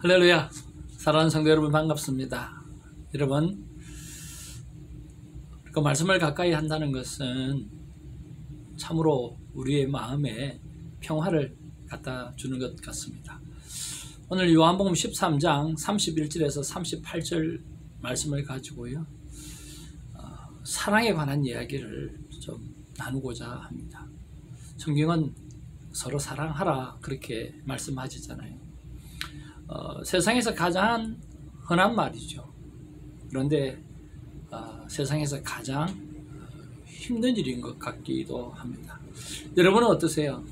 할렐루야. 사랑하는 성도 여러분, 반갑습니다. 여러분, 그 말씀을 가까이 한다는 것은 참으로 우리의 마음에 평화를 갖다 주는 것 같습니다. 오늘 요한복음 13장 31절에서 38절 말씀을 가지고요, 사랑에 관한 이야기를 좀 나누고자 합니다. 성경은 서로 사랑하라 그렇게 말씀하시잖아요. 세상에서 가장 흔한 말이죠. 그런데 세상에서 가장 힘든 일인 것 같기도 합니다. 여러분은 어떠세요?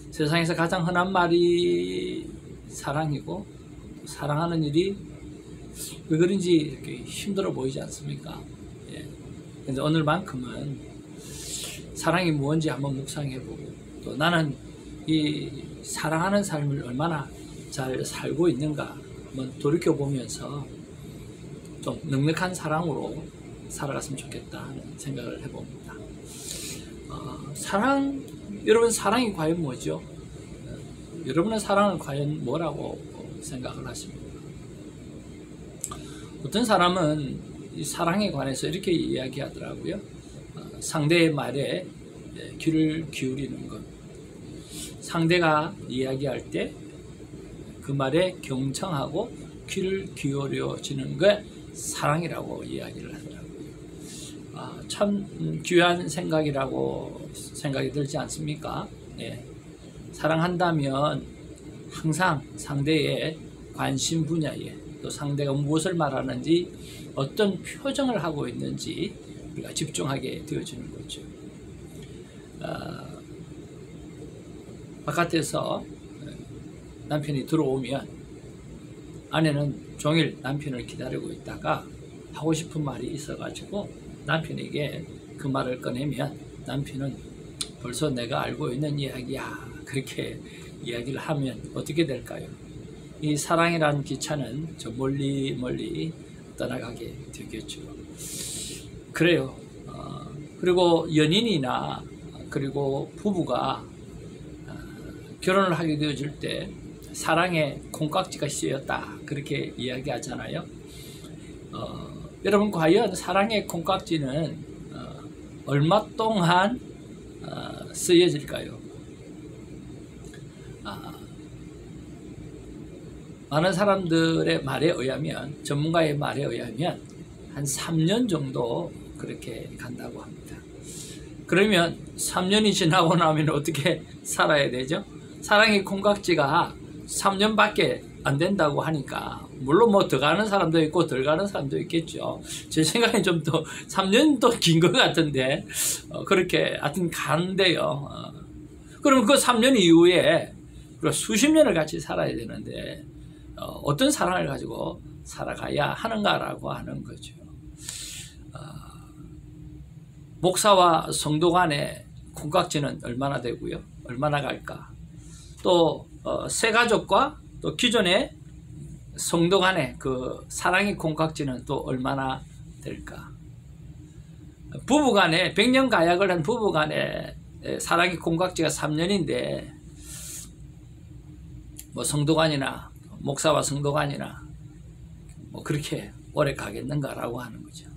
세상에서 가장 흔한 말이 사랑이고, 사랑하는 일이 왜 그런지 이렇게 힘들어 보이지 않습니까? 그런데 오늘만큼은 사랑이 무엇인지 한번 묵상해보고, 또 나는 이 사랑하는 삶을 얼마나 잘 살고 있는가 한번 돌이켜보면서 좀 넉넉한 사랑으로 살아갔으면 좋겠다 하는 생각을 해봅니다. 여러분, 사랑이 과연 뭐죠? 여러분의 사랑은 과연 뭐라고 생각을 하십니까? 어떤 사람은 이 사랑에 관해서 이렇게 이야기하더라고요. 상대의 말에 귀를 기울이는 것, 상대가 이야기할 때 그 말에 경청하고 귀를 기울여지는 게 사랑이라고 이야기를 하더라고요. 참 귀한 생각이라고 생각이 들지 않습니까? 사랑한다면 항상 상대의 관심 분야에, 또 상대가 무엇을 말하는지, 어떤 표정을 하고 있는지 우리가 집중하게 되어지는 거죠. 바깥에서 남편이 들어오면 아내는 종일 남편을 기다리고 있다가 하고 싶은 말이 있어가지고 남편에게 그 말을 꺼내면 남편은 벌써 내가 알고 있는 이야기야, 그렇게 이야기를 하면 어떻게 될까요? 이 사랑이라는 기차는 저 멀리 멀리 떠나가게 되겠죠. 그래요. 그리고 연인이나 그리고 부부가 결혼을 하게 되어질 때 사랑의 콩깍지가 씌었다 그렇게 이야기하잖아요. 여러분, 과연 사랑의 콩깍지는 얼마 동안 쓰여질까요? 많은 사람들의 말에 의하면, 전문가의 말에 의하면 한 3년 정도 그렇게 간다고 합니다. 그러면 3년이 지나고 나면 어떻게 살아야 되죠? 사랑의 콩깍지가 3년밖에 안 된다고 하니까, 물론 뭐 더 가는 사람도 있고 덜 가는 사람도 있겠죠. 제 생각엔 좀 더 3년도 긴 것 같은데 그렇게 하여튼 가는데요. 그럼 그 3년 이후에 수십 년을 같이 살아야 되는데 어떤 사랑을 가지고 살아가야 하는가라고 하는 거죠. 목사와 성도 간의 콩깍지는 얼마나 되고요? 얼마나 갈까? 또 새가족과 또 기존의 성도 간의 그 사랑의 콩깍지는 또 얼마나 될까? 부부 간에 100년 가약을 한 부부 간에 사랑의 콩깍지가 3년인데 뭐 성도 간이나 목사와 성도 간이나 뭐 그렇게 오래 가겠는가라고 하는 거죠.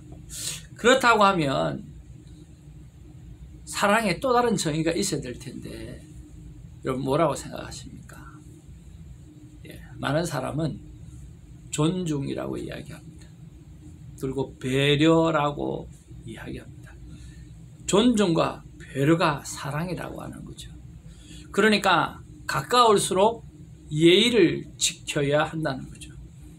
그렇다고 하면 사랑에 또 다른 정의가 있어야 될 텐데, 여러분 뭐라고 생각하십니까? 많은 사람은 존중이라고 이야기합니다. 그리고 배려라고 이야기합니다. 존중과 배려가 사랑이라고 하는 거죠. 그러니까 가까울수록 예의를 지켜야 한다는 거죠.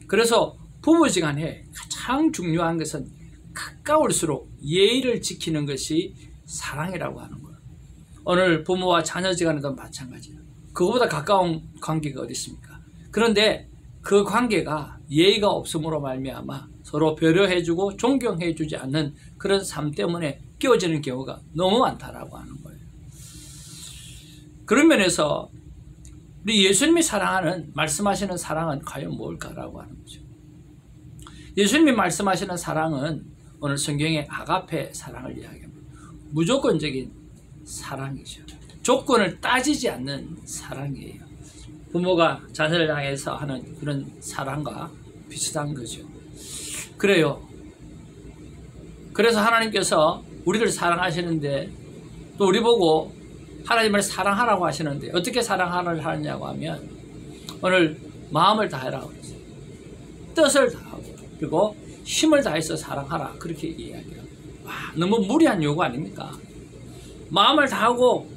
그래서 부부지간에 가장 중요한 것은 가까울수록 예의를 지키는 것이 사랑이라고 하는 거예요. 오늘 부모와 자녀지간에도 마찬가지예요. 그거보다 가까운 관계가 어디 있습니까? 그런데 그 관계가 예의가 없음으로 말미암아 서로 배려해주고 존경해주지 않는 그런 삶 때문에 끼어지는 경우가 너무 많다라고 하는 거예요. 그런 면에서 우리 예수님이 사랑하는, 말씀하시는 사랑은 과연 뭘까라고 하는 거죠. 예수님이 말씀하시는 사랑은 오늘 성경의 아가페 사랑을 이야기합니다. 무조건적인 사랑이죠. 조건을 따지지 않는 사랑이에요. 부모가 자녀를 향해서 하는 그런 사랑과 비슷한 거죠. 그래요. 그래서 하나님께서 우리를 사랑하시는데 또 우리 보고 하나님을 사랑하라고 하시는데 어떻게 사랑하라고 하느냐고 하면 오늘 마음을 다해라 그랬어요. 뜻을 다하고 그리고 힘을 다해서 사랑하라 그렇게 이야기해요. 와, 너무 무리한 요구 아닙니까? 마음을 다하고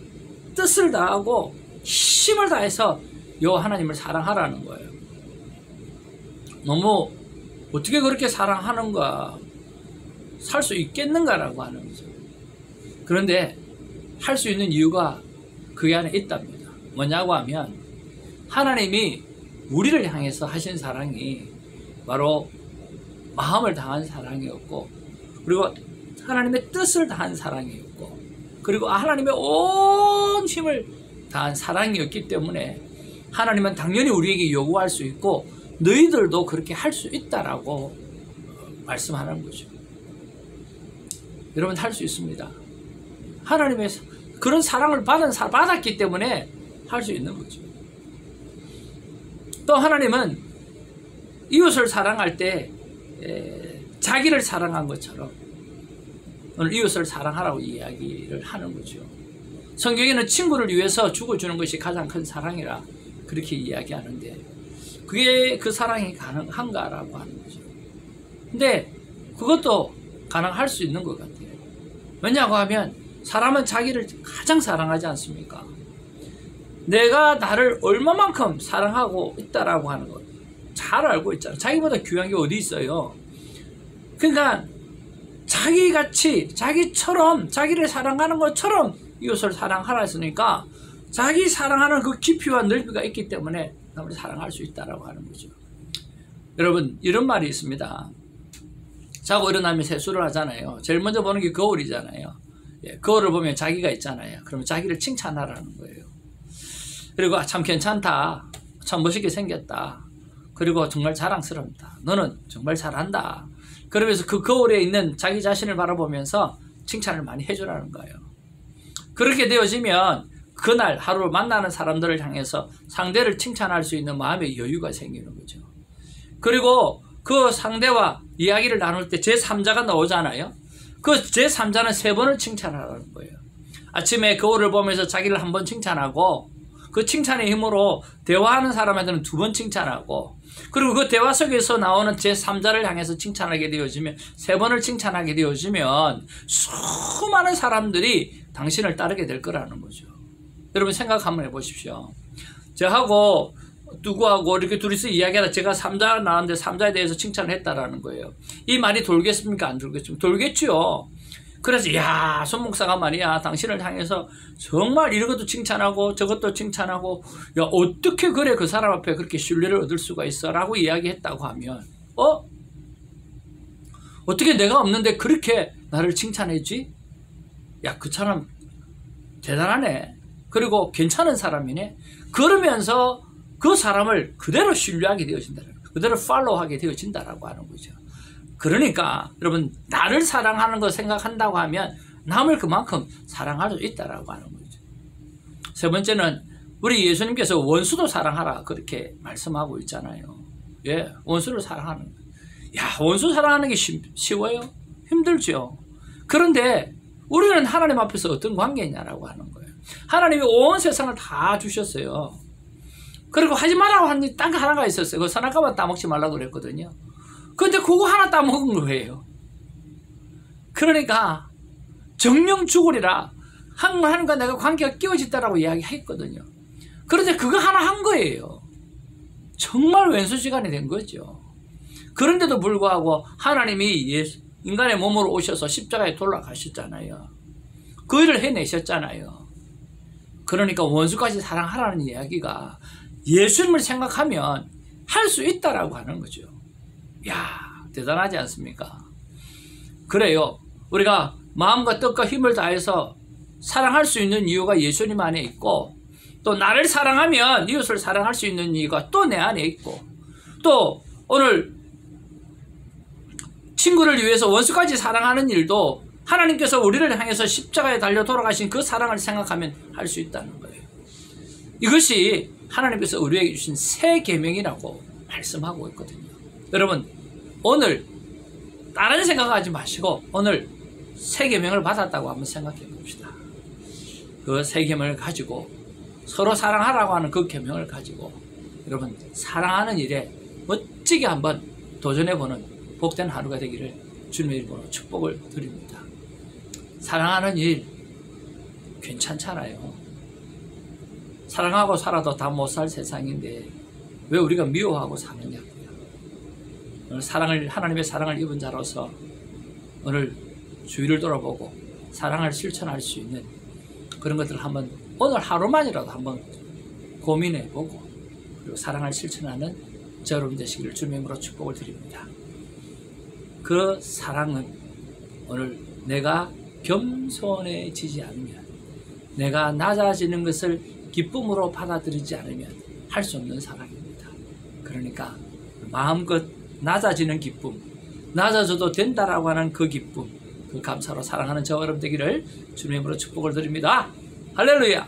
뜻을 다하고 힘을 다해서 요 하나님을 사랑하라는 거예요. 너무 어떻게 그렇게 사랑하는가 살 수 있겠는가라고 하는 거죠. 그런데 할 수 있는 이유가 그 안에 있답니다. 뭐냐고 하면 하나님이 우리를 향해서 하신 사랑이 바로 마음을 다한 사랑이었고 그리고 하나님의 뜻을 다한 사랑이었고 그리고 하나님의 온 힘을 다한 사랑이었기 때문에 하나님은 당연히 우리에게 요구할 수 있고 너희들도 그렇게 할 수 있다라고 말씀하는 거죠. 여러분 할 수 있습니다. 하나님의 그런 사랑을 받았기 때문에 할 수 있는 거죠. 또 하나님은 이웃을 사랑할 때 자기를 사랑한 것처럼 오늘 이웃을 사랑하라고 이야기를 하는 거죠. 성경에는 친구를 위해서 죽어주는 것이 가장 큰 사랑이라 그렇게 이야기하는데 그게 그 사랑이 가능한가라고 하는 거죠. 근데 그것도 가능할 수 있는 것 같아요. 왜냐고 하면 사람은 자기를 가장 사랑하지 않습니까? 내가 나를 얼마만큼 사랑하고 있다라고 하는 것 잘 알고 있잖아요. 자기보다 귀한 게 어디 있어요. 그러니까 자기같이 자기처럼 자기를 사랑하는 것처럼 이웃을 사랑하라 했으니까 자기 사랑하는 그 깊이와 넓이가 있기 때문에 남을 사랑할 수 있다라고 하는 거죠. 여러분 이런 말이 있습니다. 자고 일어나면 세수를 하잖아요. 제일 먼저 보는 게 거울이잖아요. 예, 거울을 보면 자기가 있잖아요. 그러면 자기를 칭찬하라는 거예요. 그리고 참 괜찮다. 참 멋있게 생겼다. 그리고 정말 자랑스럽다. 너는 정말 잘한다. 그러면서 그 거울에 있는 자기 자신을 바라보면서 칭찬을 많이 해주라는 거예요. 그렇게 되어지면 그날 하루 만나는 사람들을 향해서 상대를 칭찬할 수 있는 마음의 여유가 생기는 거죠. 그리고 그 상대와 이야기를 나눌 때 제3자가 나오잖아요. 그 제3자는 3번을 칭찬하라는 거예요. 아침에 거울을 보면서 자기를 한 번 칭찬하고 그 칭찬의 힘으로 대화하는 사람한테는 2번 칭찬하고 그리고 그 대화 속에서 나오는 제3자를 향해서 칭찬하게 되어지면 3번을 칭찬하게 되어지면 수많은 사람들이 당신을 따르게 될 거라는 거죠. 여러분 생각 한번 해보십시오. 저하고 누구하고 이렇게 둘이서 이야기하다 제가 3자가 나왔는데 3자에 대해서 칭찬을 했다라는 거예요. 이 말이 돌겠습니까? 안 돌겠습니까? 돌겠죠. 그래서 야, 손 목사가 말이야 당신을 향해서 정말 이것도 칭찬하고 저것도 칭찬하고 야 어떻게 그래 그 사람 앞에 그렇게 신뢰를 얻을 수가 있어 라고 이야기했다고 하면 어떻게 내가 없는데 그렇게 나를 칭찬했지? 야, 그 사람 대단하네. 그리고 괜찮은 사람이네. 그러면서 그 사람을 그대로 신뢰하게 되어진다. 그대로 팔로우하게 되어진다라고 하는 거죠. 그러니까 여러분 나를 사랑하는 거 생각한다고 하면 남을 그만큼 사랑할 수 있다라고 하는 거죠. 세 번째는 우리 예수님께서 원수도 사랑하라 그렇게 말씀하고 있잖아요. 예, 원수를 사랑하는 거. 야, 원수 사랑하는 게 쉬워요? 힘들죠. 그런데 우리는 하나님 앞에서 어떤 관계냐라고 하는 거예요. 하나님이 온 세상을 다 주셨어요. 그리고 하지 말라고 하는 딴 거 하나가 있었어요. 그 선악과만 따먹지 말라고 그랬거든요. 근데 그거 하나 따먹은 거예요. 그러니까 정령 죽으리라 하나님과 내가 관계가 끼워졌다라고 이야기했거든요. 그런데 그거 하나 한 거예요. 정말 왼수시간이 된 거죠. 그런데도 불구하고 하나님이 인간의 몸으로 오셔서 십자가에 돌아가셨잖아요. 그 일을 해내셨잖아요. 그러니까 원수까지 사랑하라는 이야기가 예수님을 생각하면 할 수 있다라고 하는 거죠. 야, 대단하지 않습니까? 그래요. 우리가 마음과 뜻과 힘을 다해서 사랑할 수 있는 이유가 예수님 안에 있고 또 나를 사랑하면 이웃을 사랑할 수 있는 이유가 또 내 안에 있고 또 오늘 친구를 위해서 원수까지 사랑하는 일도 하나님께서 우리를 향해서 십자가에 달려 돌아가신 그 사랑을 생각하면 할 수 있다는 거예요. 이것이 하나님께서 우리에게 주신 새 계명이라고 말씀하고 있거든요. 여러분, 오늘 다른 생각하지 마시고 오늘 새 계명을 받았다고 한번 생각해 봅시다. 그 새 계명을 가지고 서로 사랑하라고 하는 그 계명을 가지고 여러분 사랑하는 일에 멋지게 한번 도전해보는 복된 하루가 되기를 주님의 이름으로 축복을 드립니다. 사랑하는 일 괜찮잖아요. 사랑하고 살아도 다 못 살 세상인데 왜 우리가 미워하고 사느냐고요. 오늘 하나님의 사랑을 입은 자로서 오늘 주위를 돌아보고 사랑을 실천할 수 있는 그런 것들을 한번 오늘 하루만이라도 한번 고민해보고 그리고 사랑을 실천하는 저 여러분 되시기를 주님의 이름으로 축복을 드립니다. 그 사랑은 오늘 내가 겸손해지지 않으면, 내가 낮아지는 것을 기쁨으로 받아들이지 않으면 할 수 없는 사랑입니다. 그러니까 마음껏 낮아지는 기쁨, 낮아져도 된다라고 하는 그 기쁨, 그 감사로 사랑하는 저 여러분 되기를 주님의 이름으로 축복을 드립니다. 할렐루야!